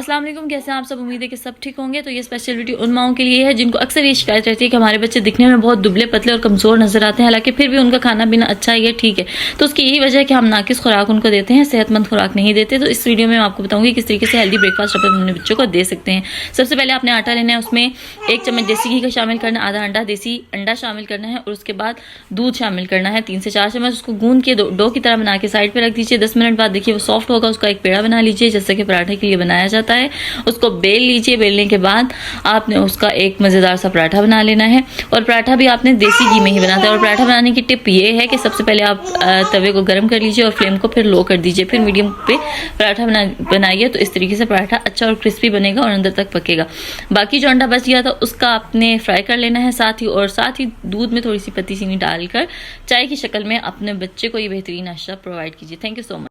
अस्सलाम वालेकुम, कैसे हैं आप सब। उम्मीद है कि सब ठीक होंगे। तो ये स्पेशल वीडियो उन माओं के लिए है जिनको अक्सर ये शिकायत रहती है कि हमारे बच्चे दिखने में बहुत दुबले पतले और कमज़ोर नजर आते हैं, हालांकि फिर भी उनका खाना पीना अच्छा है, ये ठीक है। तो उसकी यही वजह है कि हम नाकिस खुराक उनको देते हैं, सेहतमंद खुराक नहीं देते। तो इस वीडियो में मैं आपको बताऊंगी किस तरीके से हेल्दी ब्रेकफास्ट अपने बच्चों को दे सकते हैं। सबसे पहले आपने आटा लेना है, उसमें 1 चम्मच देसी घी का शामिल करना, आधा अंडा देसी अंडा शामिल करना है और उसके बाद दूध शामिल करना है 3 से 4 चम्मच। उसको गूंद के डो की तरह बना के साइड पे रख दीजिए। 10 मिनट बाद देखिए वो सॉफ्ट होगा, उसका एक पेड़ा बना लीजिए जैसे कि पराठे के लिए बनाया जाता है। उसको बेल लीजिए। बेलने के बाद आपने उसका एक मज़ेदार सा पराठा बना लेना है और पराठा भी आपने देसी घी में ही बनाता है। और पराठा बनाने की टिप ये है कि सबसे पहले आप तवे को गर्म कर लीजिए और फ्लेम को फिर लो कर दीजिए, फिर मीडियम पे पराठा बनाइए। तो इस तरीके से पराठा अच्छा और क्रिस्पी बनेगा और अंदर तक पकेगा। बाकी जो अंडा बच गया था उसका आपने फ्राई कर लेना है साथ ही दूध में थोड़ी सी पत्ती चीनी डालकर चाय की शक्ल में अपने बच्चे को ये बेहतरीन नाश्ता प्रोवाइड कीजिए। Thank you so much.